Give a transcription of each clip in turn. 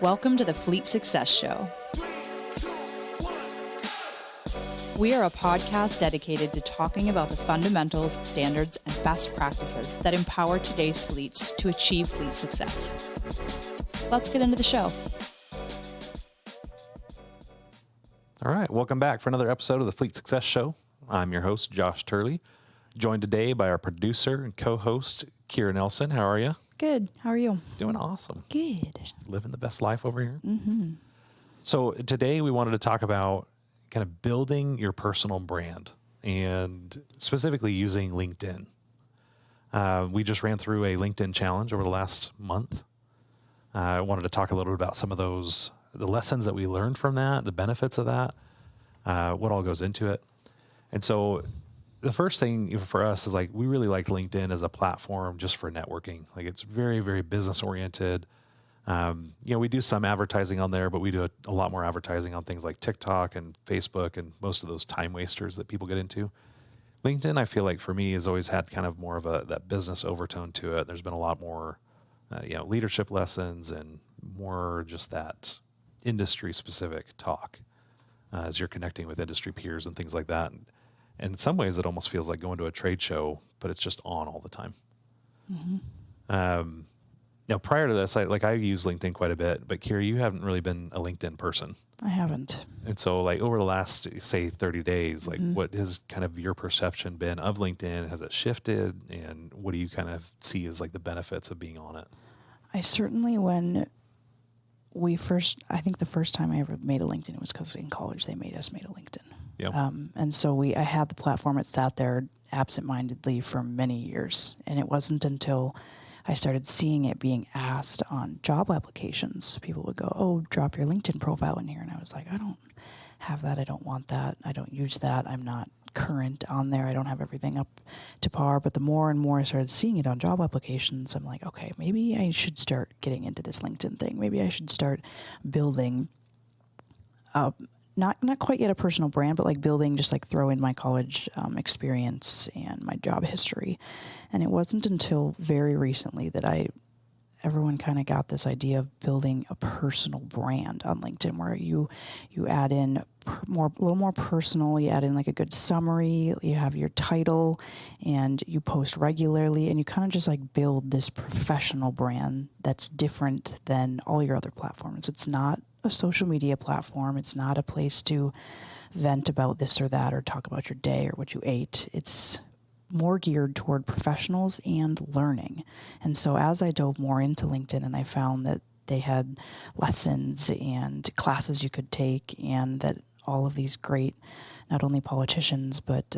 Welcome to the Fleet Success Show. We are a podcast dedicated to talking about the fundamentals, standards, and best practices that empower today's fleets to achieve fleet success. Let's get into the show. All right, welcome back for another episode of the Fleet Success Show. I'm your host, Josh Turley, joined today by our producer and co-host, Kira Nelson. How are you? Good. How are you? Doing awesome. Good. Living the best life over here. Mm-hmm. So today we wanted to talk about kind of building your personal brand and specifically using LinkedIn. We just ran through a LinkedIn challenge over the last month. I wanted to talk a little bit about some of those, the lessons that we learned from that, the benefits of that, what all goes into it. And so the first thing for us is like, we really like LinkedIn as a platform just for networking. Like it's very, very business oriented. We do some advertising on there, but we do a lot more advertising on things like TikTok and Facebook and most of those time wasters that people get into. LinkedIn, I feel like for me has always had kind of more of that business overtone to it. There's been a lot more, leadership lessons and more just that industry specific talk as you're connecting with industry peers and things like that. And in some ways it almost feels like going to a trade show, but it's just on all the time. Mm-hmm. Now, prior to this, I use LinkedIn quite a bit, but Kira, you haven't really been a LinkedIn person. I haven't. And so like over the last, say 30 days, like what has kind of your perception been of LinkedIn? Has it shifted? And what do you kind of see as like the benefits of being on it? I certainly, I think the first time I ever made a LinkedIn was because in college they made us make a LinkedIn. Yep. And so I had the platform. It sat there absentmindedly for many years. And it wasn't until I started seeing it being asked on job applications. People would go, "Oh, drop your LinkedIn profile in here." And I was like, I don't have that. I don't want that. I don't use that. I'm not current on there. I don't have everything up to par. But the more and more I started seeing it on job applications, I'm like, okay, maybe I should start getting into this LinkedIn thing. Maybe I should start building not quite yet a personal brand, but like building, just like throw in my college experience and my job history. And it wasn't until very recently that everyone kind of got this idea of building a personal brand on LinkedIn, where you add in a little more personal. You add in like a good summary. You have your title, and you post regularly, and you kind of just like build this professional brand that's different than all your other platforms. It's not a social media platform. It's not a place to vent about this or that or talk about your day or what you ate. It's more geared toward professionals and learning. And so as I dove more into LinkedIn, and I found that they had lessons and classes you could take, and that all of these great, not only politicians, but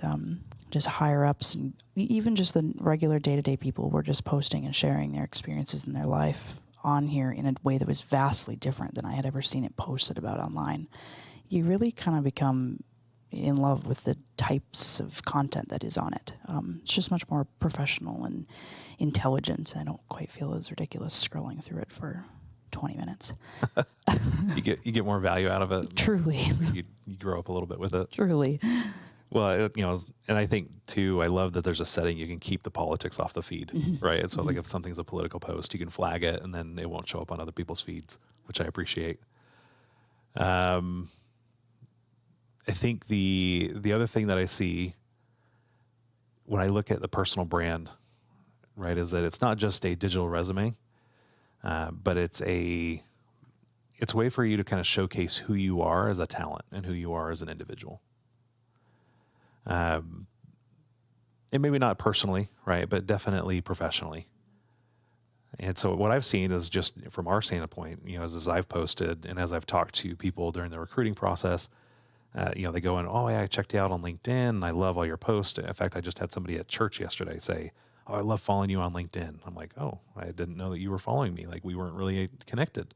just higher ups and even just the regular day-to-day people were just posting and sharing their experiences in their life on here in a way that was vastly different than I had ever seen it posted about online. You really kind of become in love with the types of content that is on it. It's just much more professional and intelligent. I don't quite feel as ridiculous scrolling through it for 20 minutes. You get more value out of it. Truly. You grow up a little bit with it. Truly. Well, and I think too, I love that there's a setting you can keep the politics off the feed, right? So like if something's a political post, you can flag it and then it won't show up on other people's feeds, which I appreciate. I think the other thing that I see when I look at the personal brand, right, is that it's not just a digital resume, but it's a way for you to kind of showcase who you are as a talent and who you are as an individual. And maybe not personally, right, but definitely professionally. And so what I've seen is just from our standpoint, as I've posted and as I've talked to people during the recruiting process, they go in, "Oh yeah, I checked you out on LinkedIn and I love all your posts." In fact, I just had somebody at church yesterday say, "Oh, I love following you on LinkedIn." I'm like, "Oh, I didn't know that you were following me." Like we weren't really connected.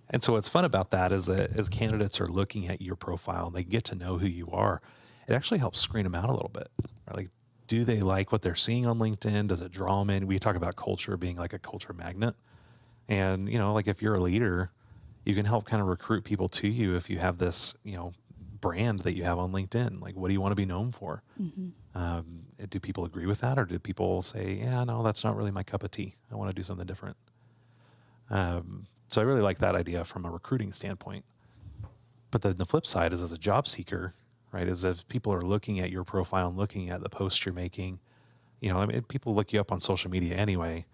And so what's fun about that is that as candidates are looking at your profile and they get to know who you are, it actually helps screen them out a little bit. Right? Like, do they like what they're seeing on LinkedIn? Does it draw them in? We talk about culture being like a culture magnet. And, like if you're a leader, you can help kind of recruit people to you if you have this, brand that you have on LinkedIn. Like, what do you want to be known for? Do people agree with that? Or do people say, yeah, no, that's not really my cup of tea. I want to do something different. So I really like that idea from a recruiting standpoint. But then the flip side is, as a job seeker, right, is if people are looking at your profile and looking at the posts you're making, I mean, people look you up on social media anyway,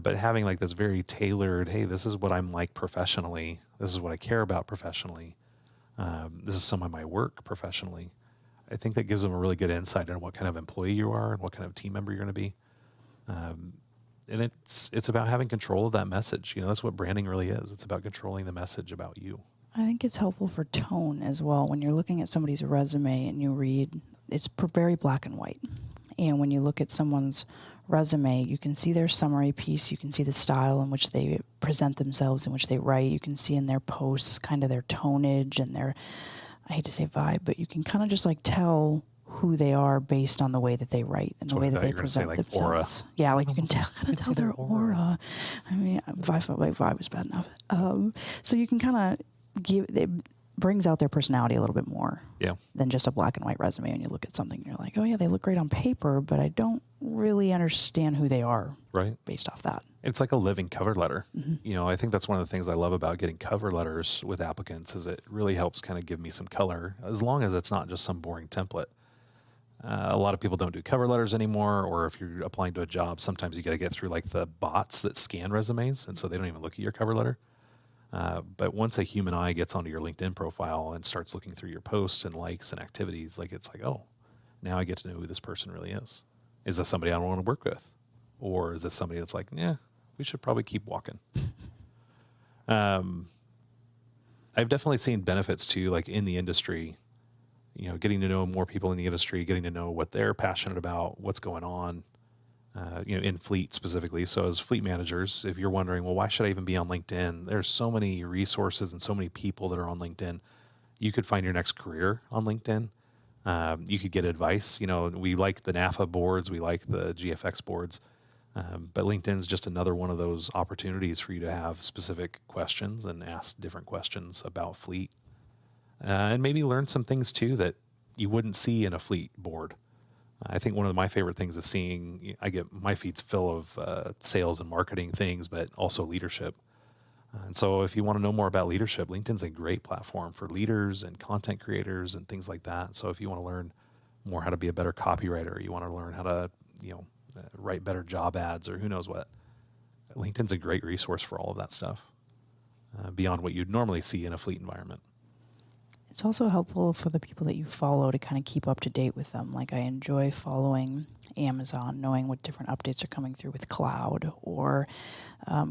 but having like this very tailored, hey, this is what I'm like professionally. This is what I care about professionally. This is some of my work professionally. I think that gives them a really good insight on what kind of employee you are and what kind of team member you're going to be. And it's about having control of that message. That's what branding really is. It's about controlling the message about you. I think it's helpful for tone as well. When you're looking at somebody's resume and you read, it's very black and white. And when you look at someone's resume, you can see their summary piece. You can see the style in which they present themselves, in which they write. You can see in their posts kind of their tonage and their, I hate to say vibe, but you can kind of just like tell who they are based on the way that they write and the way that they present themselves. Aura. Yeah, like you can kind of tell their aura. I mean, I felt like vibe was bad enough. So you can kind of it brings out their personality a little bit more than just a black and white resume. When you look at something, you're like, oh yeah, they look great on paper, but I don't really understand who they are based off that. It's like a living cover letter. Mm-hmm. I think that's one of the things I love about getting cover letters with applicants is it really helps kind of give me some color, as long as it's not just some boring template. A lot of people don't do cover letters anymore, or if you're applying to a job, sometimes you got to get through like the bots that scan resumes, and so they don't even look at your cover letter. But once a human eye gets onto your LinkedIn profile and starts looking through your posts and likes and activities, like it's like, oh, now I get to know who this person really is. Is this somebody I don't want to work with? Or is this somebody that's like, yeah, we should probably keep walking? I've definitely seen benefits too, like in the industry, getting to know more people in the industry, getting to know what they're passionate about, what's going on, in fleet specifically. So as fleet managers, if you're wondering, well, why should I even be on LinkedIn? There's so many resources and so many people that are on LinkedIn. You could find your next career on LinkedIn. You could get advice. We like the NAFA boards. We like the GFX boards. But LinkedIn's just another one of those opportunities for you to have specific questions and ask different questions about fleet. And maybe learn some things too that you wouldn't see in a fleet board. I think one of my favorite things is seeing, I get my feed's full of sales and marketing things, but also leadership. And so if you want to know more about leadership, LinkedIn's a great platform for leaders and content creators and things like that. So if you want to learn more how to be a better copywriter, you want to learn how to, write better job ads or who knows what, LinkedIn's a great resource for all of that stuff, beyond what you'd normally see in a fleet environment. It's also helpful for the people that you follow to kind of keep up to date with them. Like I enjoy following Amazon, knowing what different updates are coming through with cloud, or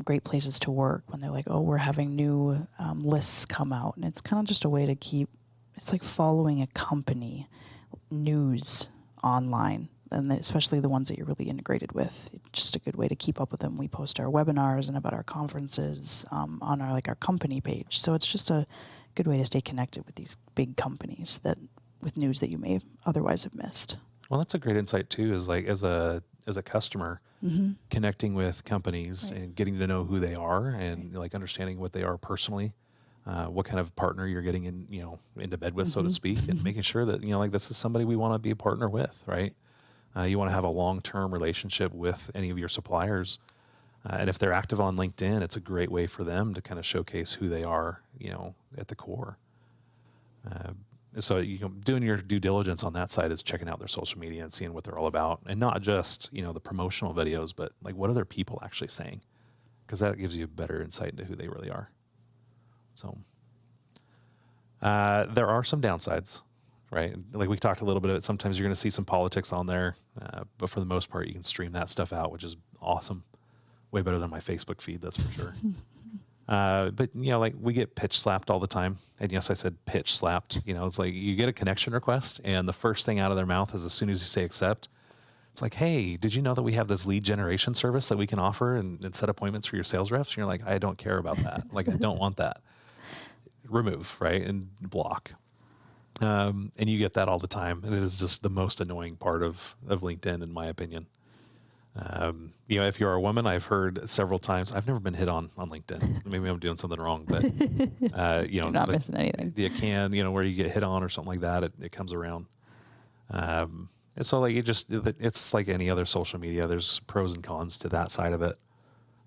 Great Places to Work when they're like, oh, we're having new lists come out. And it's kind of just a way to it's like following a company news online, and especially the ones that you're really integrated with. It's just a good way to keep up with them. We post our webinars and about our conferences on our company page. So it's just a good way to stay connected with these big companies with news that you may otherwise have missed. Well, that's a great insight too, is like as a customer, connecting with companies and getting to know who they are and like understanding what they are personally, what kind of partner you're getting into bed with, so to speak, and making sure that, this is somebody we want to be a partner with, right? You want to have a long-term relationship with any of your suppliers. And if they're active on LinkedIn, it's a great way for them to kind of showcase who they are, at the core. So doing your due diligence on that side is checking out their social media and seeing what they're all about, and not just the promotional videos, but like what are their people actually saying, because that gives you a better insight into who they really are. So there are some downsides, right? Like we talked a little bit of it. Sometimes you're going to see some politics on there, but for the most part, you can stream that stuff out, which is awesome. Way better than my Facebook feed, that's for sure. But like we get pitch slapped all the time. And yes, I said pitch slapped. It's like you get a connection request, and the first thing out of their mouth is, as soon as you say accept, it's like, hey, did you know that we have this lead generation service that we can offer and set appointments for your sales reps? And you're like, I don't care about that. Like, I don't want that. Remove, right? And block. And you get that all the time. And it is just the most annoying part of LinkedIn, in my opinion. If you're a woman, I've heard several times, I've never been hit on LinkedIn. Maybe I'm doing something wrong, but, you're not missing anything. You can, where you get hit on or something like that, it comes around. And so like, it's like any other social media. There's pros and cons to that side of it.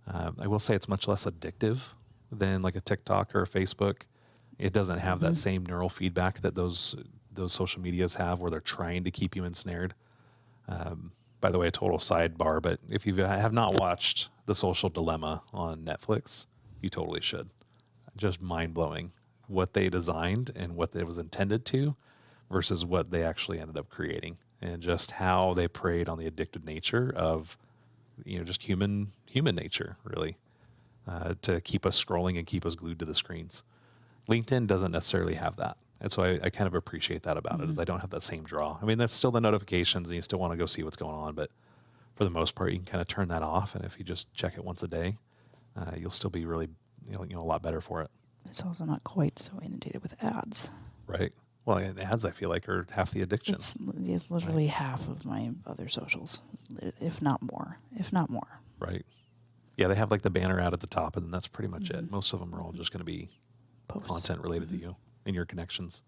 I will say it's much less addictive than like a TikTok or a Facebook. It doesn't have that same neural feedback that those social medias have, where they're trying to keep you ensnared. By the way, a total sidebar, but if you have not watched The Social Dilemma on Netflix, you totally should. Just mind-blowing what they designed and what it was intended to versus what they actually ended up creating, and just how they preyed on the addictive nature of, just human nature, really, to keep us scrolling and keep us glued to the screens. LinkedIn doesn't necessarily have that. And so I kind of appreciate that about it, is I don't have that same draw. I mean, that's still the notifications and you still want to go see what's going on, but for the most part, you can kind of turn that off. And if you just check it once a day, you'll still be really, a lot better for it. It's also not quite so inundated with ads. Right. Well, and ads, I feel like, are half the addiction. It's literally half of my other socials, if not more. Right. Yeah, they have like the banner ad at the top, and then that's pretty much it. Most of them are all just going to be Posts. Content related to you and your connections.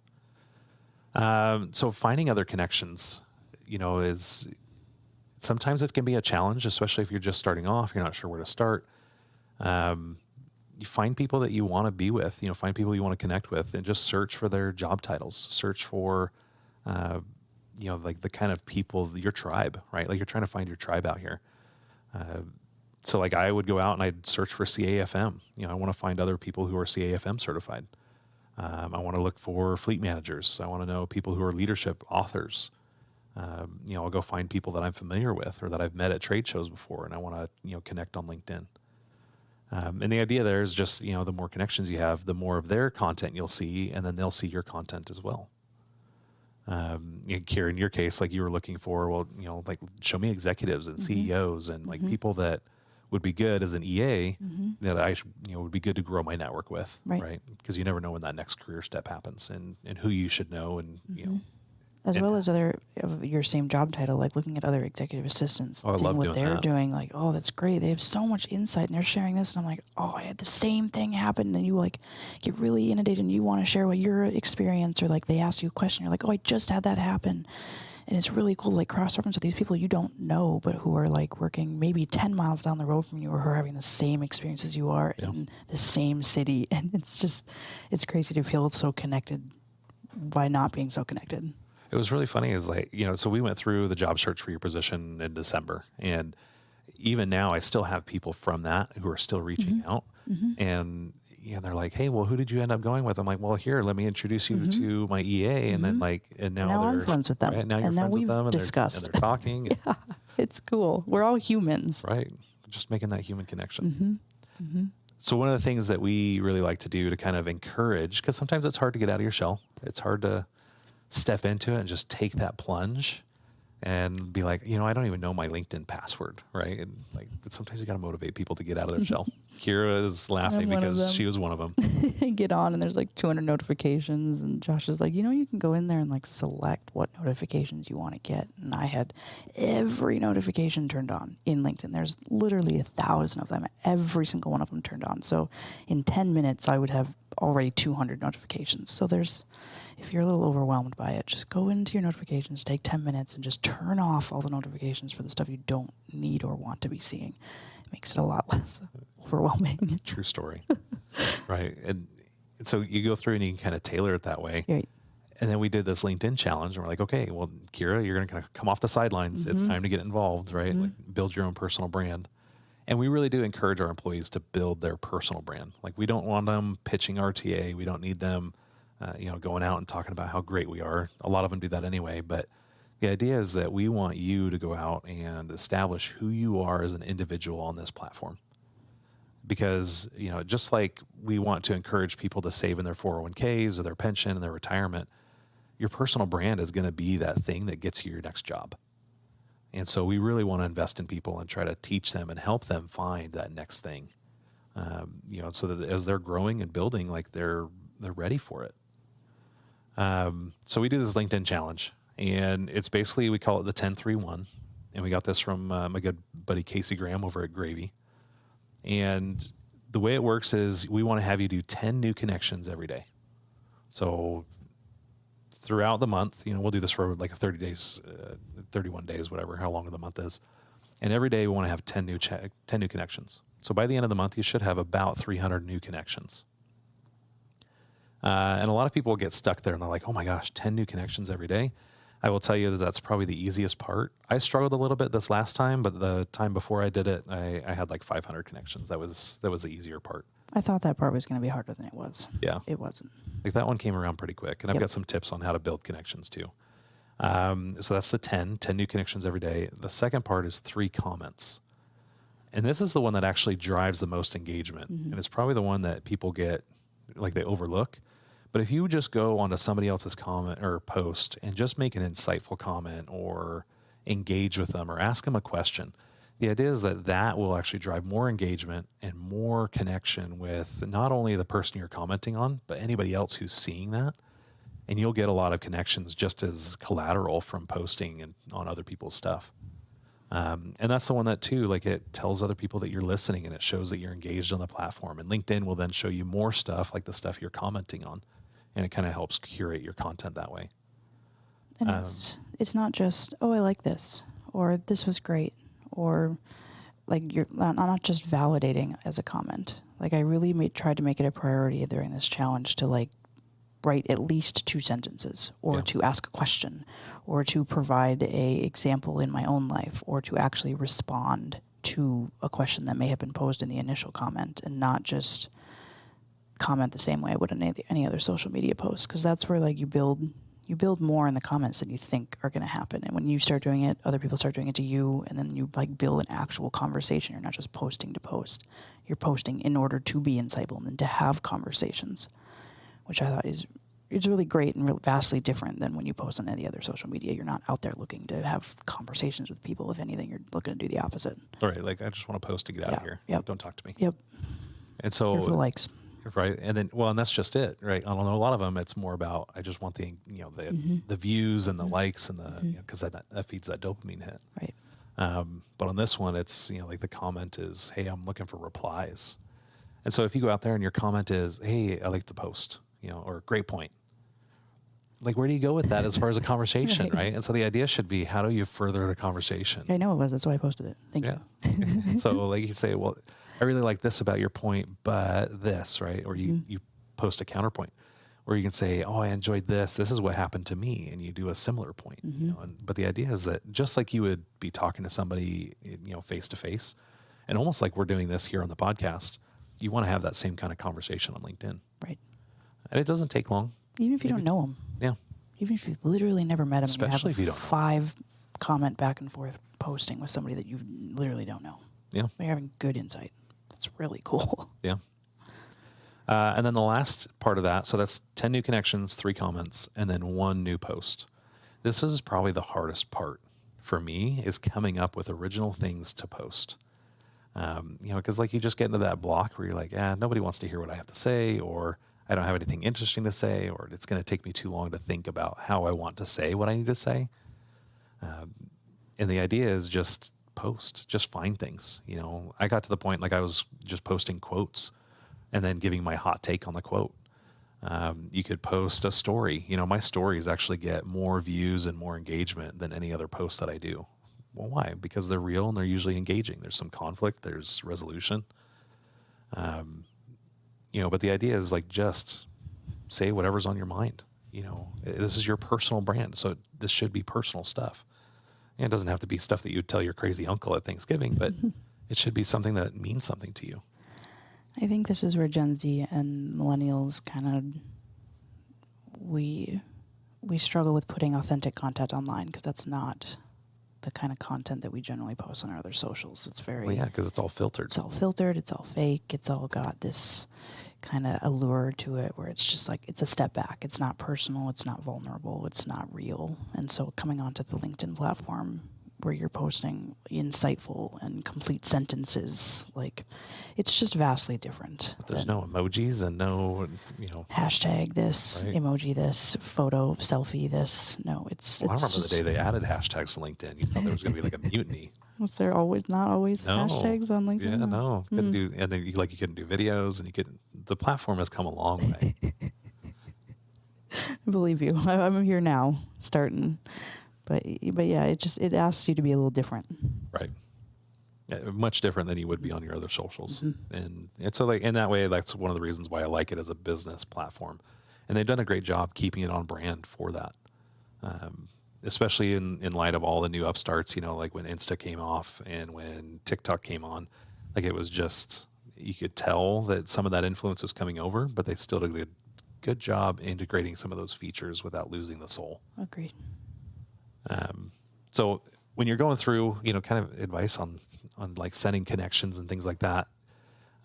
So finding other connections, is sometimes it can be a challenge, especially if you're just starting off, you're not sure where to start. You find people that you want to be with, find people you want to connect with, and just search for their job titles, search for, like the kind of people, your tribe, right? Like you're trying to find your tribe out here. So like I would go out and I'd search for CAFM. I want to find other people who are CAFM certified. I want to look for fleet managers. I want to know people who are leadership authors. I'll go find people that I'm familiar with or that I've met at trade shows before, and I want to, connect on LinkedIn. And the idea there is just, the more connections you have, the more of their content you'll see, and then they'll see your content as well. Kira, in your case, like you were looking for, like show me executives and CEOs and like people that would be good as an EA that I, would be good to grow my network with, right? Because you never know when that next career step happens and who you should know and, As well as other of your same job title, like looking at other executive assistants, seeing what they're doing, like, oh, that's great. They have so much insight and they're sharing this. And I'm like, oh, I had the same thing happen. And then you like get really inundated and you want to share what your experience, or like they ask you a question. You're like, oh, I just had that happen. And it's really cool to like cross-reference with these people you don't know, but who are like working maybe 10 miles down the road from you, or who are having the same experience as you are in the same city. And it's crazy to feel so connected by not being so connected. It was really funny is like, so we went through the job search for your position in December, and even now I still have people from that who are still reaching out and, they're like, hey, well, who did you end up going with? I'm like, well, here, let me introduce you to my EA. And then now I'm friends with them. Right, now you're friends with them and discussed. they're talking. Yeah, it's cool. We're all humans. Right. Just making that human connection. So one of the things that we really like to do to kind of encourage, because sometimes it's hard to get out of your shell. It's hard to step into it and just take that plunge and be like, I don't even know my LinkedIn password, right? And like, but sometimes you got to motivate people to get out of their shell. Kira is laughing because she was one of them. Get on and there's like 200 notifications, and Josh is like, you can go in there and like select what notifications you want to get. And I had every notification turned on in LinkedIn. There's literally 1,000 of them, every single one of them turned on. So in 10 minutes, I would have already 200 notifications. So if you're a little overwhelmed by it, just go into your notifications, take 10 minutes, and just turn off all the notifications for the stuff you don't need or want to be seeing. It makes it a lot less overwhelming. True story. Right. And so you go through and you can kind of tailor it that way. Right. And then we did this LinkedIn challenge, and we're like, okay, well, Kira, you're going to kind of come off the sidelines. It's time to get involved, right? Like build your own personal brand. And we really do encourage our employees to build their personal brand. Like we don't want them pitching RTA. We don't need them going out and talking about how great we are. A lot of them do that anyway, but the idea is that we want you to go out and establish who you are as an individual on this platform. Because, just like we want to encourage people to save in their 401ks or their pension and their retirement, your personal brand is going to be that thing that gets you your next job. And so we really want to invest in people and try to teach them and help them find that next thing, so that as they're growing and building, like they're ready for it. So we do this LinkedIn challenge, and it's basically, we call it the 10-3-1. And we got this from my good buddy Casey Graham over at Gravy. And the way it works is we want to have you do 10 new connections every day. So throughout the month, we'll do this for like 30 days, 31 days, whatever, how long the month is. And every day we want to have 10 new connections. So by the end of the month, you should have about 300 new connections. And a lot of people get stuck there and they're like, oh my gosh, 10 new connections every day. I will tell you that that's probably the easiest part. I struggled a little bit this last time, but the time before I did it, I had like 500 connections. That was the easier part. I thought that part was going to be harder than it was. Yeah. It wasn't. Like that one came around pretty quick. And I've got some tips on how to build connections too. So that's the 10 new connections every day. The second part is 3 comments. And this is the one that actually drives the most engagement. And it's probably the one that people get, like they overlook. But if you just go onto somebody else's comment or post and just make an insightful comment or engage with them or ask them a question, the idea is that that will actually drive more engagement and more connection with not only the person you're commenting on, but anybody else who's seeing that. And you'll get a lot of connections just as collateral from posting and on other people's stuff. And that's the one that too, like it tells other people that you're listening and it shows that you're engaged on the platform. And LinkedIn will then show you more stuff like the stuff you're commenting on. And it kind of helps curate your content that way. And it's not just, oh, I like this, or this was great, or like you're not just validating as a comment. Like I really tried to make it a priority during this challenge to like write at least 2 sentences, or to ask a question, or to provide a example in my own life, or to actually respond to a question that may have been posed in the initial comment, and not just comment the same way I would on any other social media post, because that's where like you build more in the comments than you think are going to happen. And when you start doing it, other people start doing it to you, and then you like build an actual conversation. You're not just posting to post. You're posting in order to be insightful and to have conversations, which I thought is really great and vastly different than when you post on any other social media. You're not out there looking to have conversations with people. If anything, you're looking to do the opposite. All right. Like I just want to post to get out of here. Yep. Don't talk to me. Yep. And so here for the likes. Right. And then, well, and that's just it, right? I don't know. A lot of them, it's more about, I just want the, the views and the likes and the, cause that feeds that dopamine hit. Right. But on this one, it's, like the comment is, hey, I'm looking for replies. And so if you go out there and your comment is, hey, I like the post, or great point. Like, where do you go with that as far as a conversation, right? And so the idea should be, how do you further the conversation? I know it was. That's why I posted it. Thank you. So like you say, well, I really like this about your point, but this, right? Or you post a counterpoint. Or you can say, oh, I enjoyed this. This is what happened to me. And you do a similar point. But the idea is that just like you would be talking to somebody, face to face, and almost like we're doing this here on the podcast, you want to have that same kind of conversation on LinkedIn. Right. And it doesn't take long. Even if you don't know them. Yeah. Even if you've literally never met them. Especially if you don't know. 5 comment back and forth posting with somebody that you literally don't know. Yeah. You're having good insight. That's really cool. Yeah. And then the last part of that, so that's 10 new connections, 3 comments, and then 1 new post. This is probably the hardest part for me, is coming up with original things to post. Because like you just get into that block where you're like, nobody wants to hear what I have to say, or I don't have anything interesting to say, or it's going to take me too long to think about how I want to say what I need to say. And the idea is just post, just find things. I got to the point like I was just posting quotes and then giving my hot take on the quote. You could post a story. My stories actually get more views and more engagement than any other post that I do. Well, why? Because they're real and they're usually engaging. There's some conflict, there's resolution. But the idea is like, just say whatever's on your mind. This is your personal brand. So this should be personal stuff. And it doesn't have to be stuff that you would tell your crazy uncle at Thanksgiving, but it should be something that means something to you. I think this is where Gen Z and millennials kind of, we struggle with putting authentic content online, because that's not the kind of content that we generally post on our other socials. It's very... Well, yeah, because it's all filtered. It's all filtered. It's all fake. It's all got this kind of allure to it where it's just like, it's a step back. It's not personal. It's not vulnerable. It's not real. And so coming onto the LinkedIn platform where you're posting insightful and complete sentences, like, it's just vastly different. But there's no emojis and no, hashtag this, right. Emoji this, photo, selfie this. No, it's I remember just, the day they added hashtags to LinkedIn. You thought there was going to be like a mutiny. Was there not always hashtags on LinkedIn? Yeah, no. Couldn't do, and then you couldn't do videos, and the platform has come a long way. I believe you. I'm here now, starting. But yeah, it asks you to be a little different. Right. Much different than you would be on your other socials. And so like in that way, that's one of the reasons why I like it as a business platform. And they've done a great job keeping it on brand for that. Especially in light of all the new upstarts, like when Insta came off and when TikTok came on, like it was just, you could tell that some of that influence was coming over, but they still did a good job integrating some of those features without losing the soul. Agreed. So when you're going through, kind of advice on like sending connections and things like that,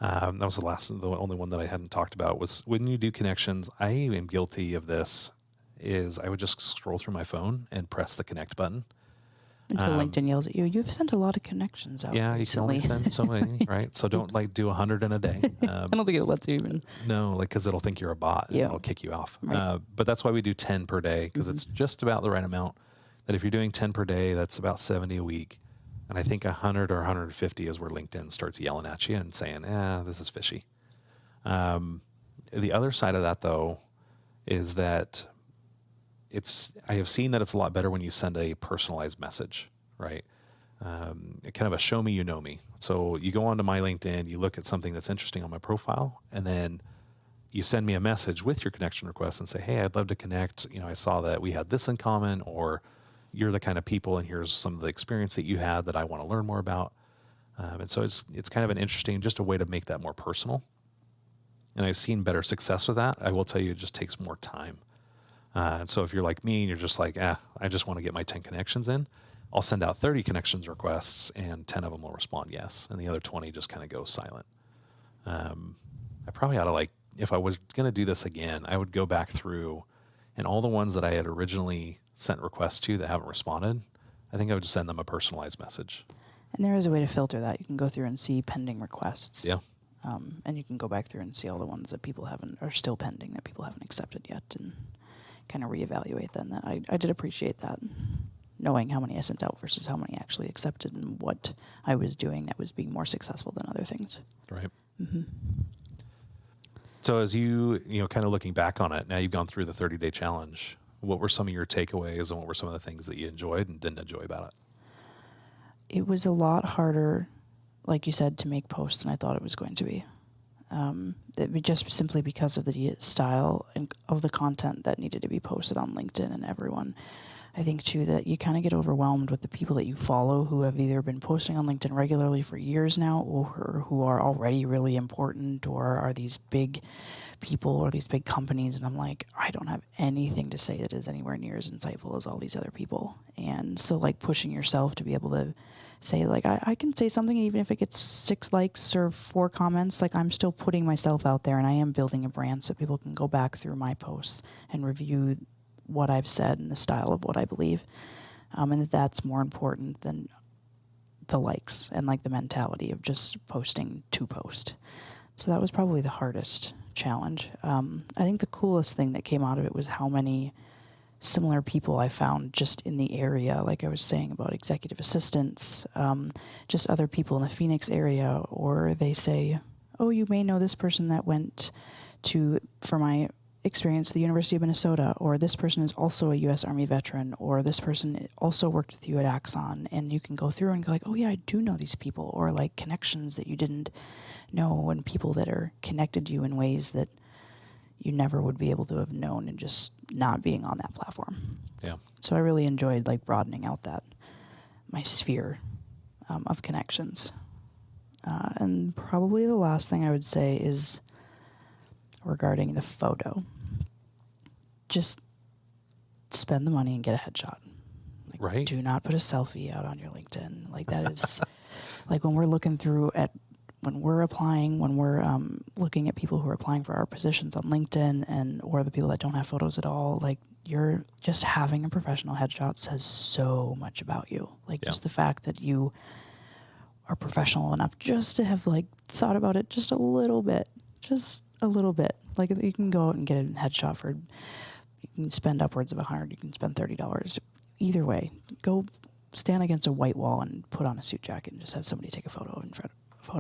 that was the only one that I hadn't talked about was when you do connections, I am guilty of this, is I would just scroll through my phone and press the connect button. Until LinkedIn yells at you. You've sent a lot of connections out recently. You can only send so many, right? So don't like do 100 in a day. I don't think it lets you even. No, like because it'll think you're a bot and it'll kick you off. Right. But that's why we do 10 per day because it's just about the right amount. That if you're doing 10 per day, that's about 70 a week. And I think 100 or 150 is where LinkedIn starts yelling at you and saying, this is fishy. The other side of that, though, is that I have seen that it's a lot better when you send a personalized message, right? Kind of a show me, you know me. So you go onto my LinkedIn, you look at something that's interesting on my profile, and then you send me a message with your connection request and say, hey, I'd love to connect. I saw that we had this in common, or you're the kind of people, and here's some of the experience that you had that I want to learn more about. And so it's kind of an interesting, just a way to make that more personal. And I've seen better success with that. I will tell you, it just takes more time. And so if you're like me and you're just like, I just want to get my 10 connections in, I'll send out 30 connections requests and 10 of them will respond yes. And the other 20 just kind of go silent. I probably ought to if I was going to do this again, I would go back through and all the ones that I had originally sent requests to that haven't responded, I think I would just send them a personalized message. And there is a way to filter that. You can go through and see pending requests. Yeah. And you can go back through and see all the ones that people are still pending, that people haven't accepted yet, and kind of reevaluate then. That I did appreciate that, knowing how many I sent out versus how many actually accepted and what I was doing that was being more successful than other things. Right. Mm-hmm. So as you kind of looking back on it, now you've gone through the 30-day challenge. What were some of your takeaways and what were some of the things that you enjoyed and didn't enjoy about it? It was a lot harder, like you said, to make posts than I thought it was going to be. Just simply because of the style and of the content that needed to be posted on LinkedIn and everyone. I think, too, that you kind of get overwhelmed with the people that you follow who have either been posting on LinkedIn regularly for years now or who are already really important or are these big people or these big companies. And I'm like, I don't have anything to say that is anywhere near as insightful as all these other people. And so, pushing yourself to be able to say, I can say something even if it gets 6 likes or 4 comments. I'm still putting myself out there and I am building a brand so people can go back through my posts and review what I've said and the style of what I believe. And that's more important than the likes and the mentality of just posting to post. So that was probably the hardest challenge. I think the coolest thing that came out of it was how many similar people I found just in the area, like I was saying about executive assistants, just other people in the Phoenix area, or they say, oh, you may know this person that went to, for my experience, the University of Minnesota, or this person is also a U.S. Army veteran, or this person also worked with you at Axon, and you can go through and go oh yeah, I do know these people, or connections that you didn't know, and people that are connected to you in ways that you never would be able to have known and just not being on that platform. Yeah. So I really enjoyed broadening out my sphere of connections. And probably the last thing I would say is regarding the photo. Just spend the money and get a headshot. Right. Do not put a selfie out on your LinkedIn. That is when we're looking through at when we're applying, when we're looking at people who are applying for our positions on LinkedIn or the people that don't have photos at all, you're just having a professional headshot says so much about you. Just the fact that you are professional enough just to have thought about it just a little bit. You can go out and get a headshot for, you can spend upwards of $100, you can spend $30. Either way, go stand against a white wall and put on a suit jacket and just have somebody take a photo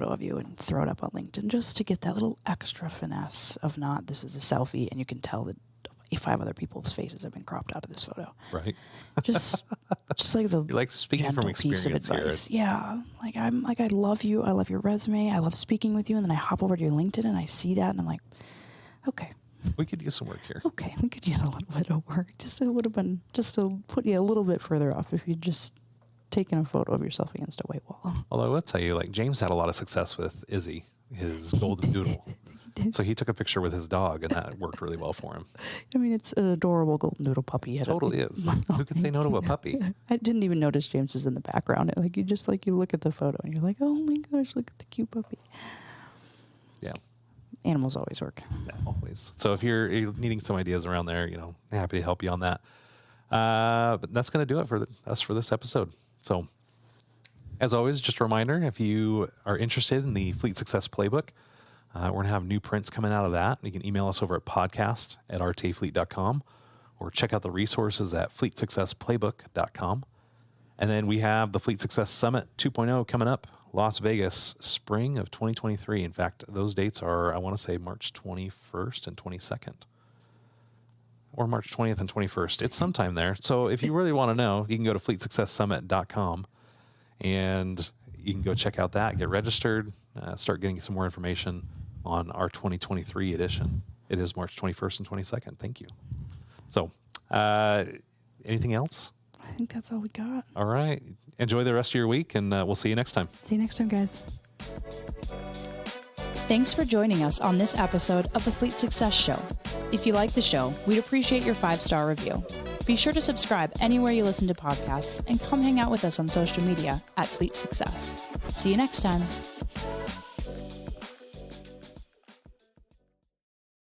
of you and throw it up on LinkedIn just to get that little extra finesse of not, this is a selfie, and you can tell that 5 other people's faces have been cropped out of this photo. Right. Just like the You're like speaking from gentle piece of experience here. advice. Yeah. Like I love you. I love your resume. I love speaking with you. And then I hop over to your LinkedIn and I see that and I'm like, okay. We could use some work here. Okay, we could use a little bit of work. It would have been just to put you a little bit further off if you'd just taken a photo of yourself against a white wall. Although I will tell you, like James had a lot of success with Izzy, his golden doodle. So he took a picture with his dog, and that worked really well for him. I mean, it's an adorable golden doodle puppy. Totally is. Who could say no to a puppy? I didn't even notice James is in the background. You look at the photo and you're like, oh my gosh, look at the cute puppy. Yeah. Animals always work. Yeah, always. So if you're needing some ideas around there, happy to help you on that. But that's going to do it for us for this episode. So as always, just a reminder, if you are interested in the Fleet Success Playbook, we're going to have new prints coming out of that. You can email us over at podcast@rtafleet.com or check out the resources at fleetsuccessplaybook.com. And then we have the Fleet Success Summit 2.0 coming up, Las Vegas, spring of 2023. In fact, those dates are, I want to say, March 21st and 22nd. Or March 20th and 21st. It's sometime there. So if you really want to know, you can go to fleetsuccesssummit.com and you can go check out that, get registered, start getting some more information on our 2023 edition. It is March 21st and 22nd. Thank you. So anything else? I think that's all we got. All right. Enjoy the rest of your week, and we'll see you next time. See you next time, guys. Thanks for joining us on this episode of the Fleet Success Show. If you like the show, we'd appreciate your 5-star review. Be sure to subscribe anywhere you listen to podcasts and come hang out with us on social media at Fleet Success. See you next time.